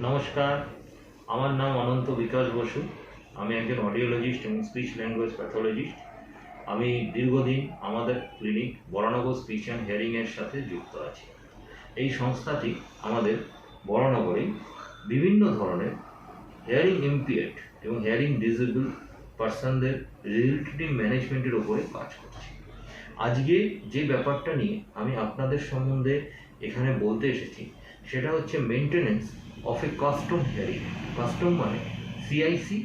নমস্কার, আমার নাম অনন্ত বিকাশ বসু। আমি একজন অডিওলজিস্ট এবং স্পিচ ল্যাঙ্গুয়েজ প্যাথোলজিস্ট। আমি দীর্ঘদিন আমাদের ক্লিনিক বরানগর স্পিচ অ্যান্ড হিয়ারিংয়ের সাথে যুক্ত আছি। এই সংস্থাটি আমাদের বরানগরে বিভিন্ন ধরনের হিয়ারিং ইম্পেয়ার্ড এবং হিয়ারিং ডিসেবল পার্সনদের রিহেবিলিটেটিভ ম্যানেজমেন্টের ওপরে কাজ করছে। আজকে যে ব্যাপারটা নিয়ে আমি আপনাদের সম্বন্ধে এখানে বলতে এসেছি সেটা হচ্ছে maintenance of A custom hearing. Custom মানে সিআইসি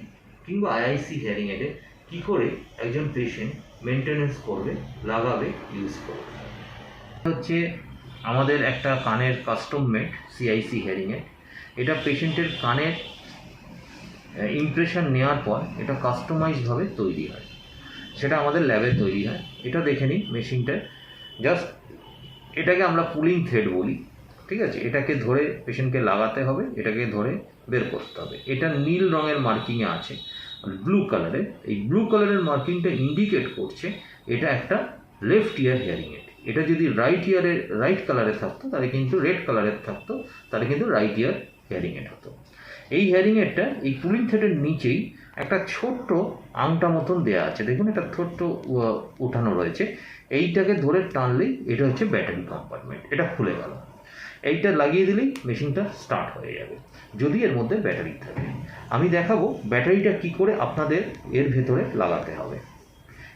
কিংবা আইআইসি হিয়ারিং এডে কী করে একজন পেশেন্ট মেনটেনেন্স করবে, লাগাবে, ইউজ করবে। হচ্ছে আমাদের একটা কানের custom made CIC hearing add. এটা পেশেন্টের কানের ইমপ্রেশন নেওয়ার পর এটা কাস্টমাইজভাবে তৈরি হয়, সেটা আমাদের ল্যাবে তৈরি হয়। এটা দেখে নিই মেশিনটা, জাস্ট এটাকে আমরা পুলিং থ্রেড বলি, ঠিক আছে। এটাকে ধরে পেশেন্টকে লাগাতে হবে, এটাকে ধরে বের করতে হবে। এটা নীল রঙের মার্কিংয়ে আছে, ব্লু কালারের। এই ব্লু কালারের মার্কিংটা ইন্ডিকেট করছে এটা একটা লেফট ইয়ার হিয়ারিং এড। এটা যদি রাইট কালারে থাকতো তাহলে কিন্তু রেড কালারের থাকতো, তাহলে কিন্তু রাইট ইয়ার হিয়ারিং এড হতো। এই হিয়ারিং এডটা এই পুলিং থ্রেডের নিচেই একটা ছোট্ট আংটা মতন দেওয়া আছে, দেখুন এটা ছোট্ট উঠানো রয়েছে। এইটাকে ধরে টানলেই এটা হচ্ছে ব্যাটারি কম্পার্টমেন্ট, এটা খুলে গেল। এইটা লাগিয়ে দিলেই মেশিনটা স্টার্ট হয়ে যাবে, যদি এর মধ্যে ব্যাটারি থাকে। আমি দেখাবো ব্যাটারিটা কি করে আপনাদের এর ভেতরে লাগাতে হবে।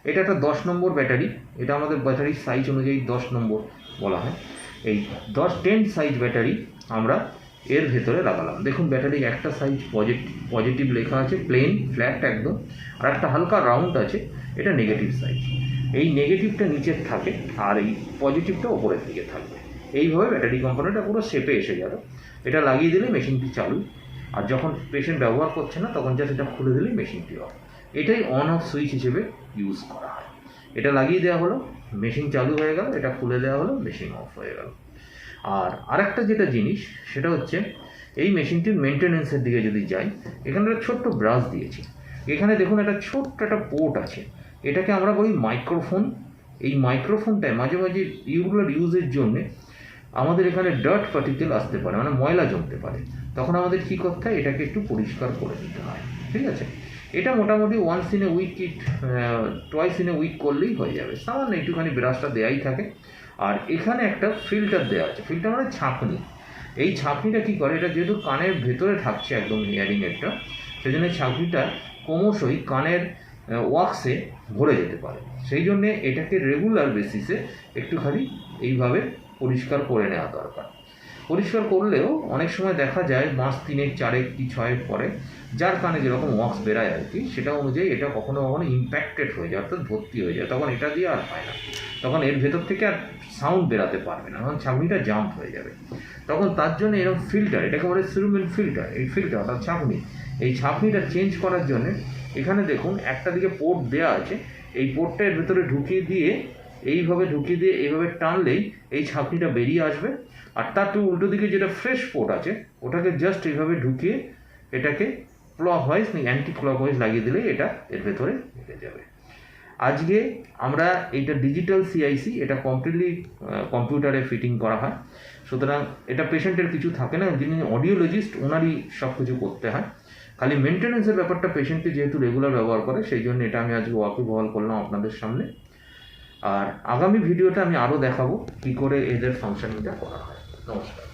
এটা একটা 10 নম্বর ব্যাটারি, এটা আমাদের ব্যাটারির সাইজ অনুযায়ী 10 নম্বর বলা হয়। এই 10 সাইজ ব্যাটারি আমরা এর ভেতরে লাগালাম। দেখুন ব্যাটারি একটা সাইজ পজিটিভ লেখা আছে, প্লেন ফ্ল্যাট একদম, আর একটা হালকা রাউন্ড আছে, এটা নেগেটিভ সাইজ। এই নেগেটিভটা নিচের থাকে আর এই পজিটিভটা ওপরের দিকে থাকবে। এইভাবে ব্যাটারি কম্পোনেন্টটা পুরো শেপে এসে গেল। এটা লাগিয়ে দিলে মেশিনটি চালু, আর যখন পেশেন্ট ব্যবহার করছে না তখন জাস্ট এটা খুলে দিলেই মেশিনটি অফ। এটাই অন অফ সুইচ হিসেবে ইউজ করা হয়। এটা লাগিয়ে দেওয়া হলো, মেশিন চালু হয়ে গেল, এটা খুলে দেওয়া হলো, মেশিন অফ হয়ে গেল। আর আরেকটা যেটা জিনিস সেটা হচ্ছে এই মেশিনটির মেনটেনেন্সের দিকে যদি যাই, এখানে একটা ছোট্ট ব্রাশ দিয়েছি। এখানে দেখুন একটা ছোট্ট একটা পোর্ট আছে, এটাকে আমরা বলি মাইক্রোফোন। এই মাইক্রোফোনটায় মাঝে মাঝে রেগুলার ইউজের জন্যে আমাদের এখানে ডার্ট পার্টিকেল আসতে পারে, মানে ময়লা জমতে পারে। তখন আমাদের কী করতে হয়, এটাকে একটু পরিষ্কার করে দিতে হয়, ঠিক আছে। এটা মোটামুটি once in a week twice in a week করলেই হয়ে যাবে। সামান্য একটুখানি ব্রাশটা দেওয়াই থাকে। আর এখানে একটা ফিল্টার দেওয়া আছে, ফিল্টার মানে ছাঁকনি। এই ছাঁকনিটা কী করে, এটা যেহেতু কানের ভেতরে থাকছে একদম হিয়ারিং এডটা, সেই জন্য ছাঁকনিটা ক্রমশই কানের ওয়াক্সে ভরে যেতে পারে। সেই জন্যে এটাকে রেগুলার বেসিসে একটুখানি এইভাবে পরিষ্কার করে নেওয়া দরকার। পরিষ্কার করলেও অনেক সময় দেখা যায় মাস 3, 4 কি 6 পরে যার কানে যেরকম ওয়াক্স বেরায় আর কি, সেটা অনুযায়ী এটা কখনো কখনো ইম্প্যাক্টেড হয়ে যায়, অর্থাৎ ভর্তি হয়ে যায়। তখন এটা দিয়ে আর হয় না, তখন এর ভেতর থেকে আর সাউন্ড বেরাতে পারবে না, তখন ছাঁকনিটা জাম্প হয়ে যাবে। তখন তার জন্য এরকম ফিল্টার, এটাকে বলে সিরুমেন ফিল্টার। এই ফিল্টার অর্থাৎ ছাঁকনি, এই ছাঁকনিটা চেঞ্জ করার জন্যে এখানে দেখুন একটা দিকে পোর্ট দেওয়া আছে। এই পোর্টটা এর ভেতরে ঢুকিয়ে দিয়ে এইভাবে টানলেই এই ছাঁকনিটা বেরিয়ে আসবে। আর তার তো উল্টো দিকে যেটা ফ্রেশ পোর্ট আছে, ওটাকে জাস্ট এইভাবে ঢুকিয়ে এটাকে ক্লকওয়াইজ অ্যান্টি ক্লকওয়াইজ লাগিয়ে দিলেই এটা এর ভেতরে ঢুকে যাবে। আজকে আমরা এইটা ডিজিটাল সিআইসি, এটা কমপ্লিটলি কম্পিউটারে ফিটিং করা হয়। সুতরাং এটা পেশেন্টের কিছু থাকে না, যিনি অডিওলজিস্ট ওনারই সব কিছু করতে হয়। খালি মেনটেন্যান্সের ব্যাপারটা পেশেন্টকে যেহেতু রেগুলার ব্যবহার করে, সেই জন্য এটা আমি আজকে ওয়াকিবহাল করলাম আপনাদের সামনে। আর আগামী ভিডিওতে আমি আরও দেখাবো কী করে এদের ফাংশনিংটা করা হয়। নমস্কার।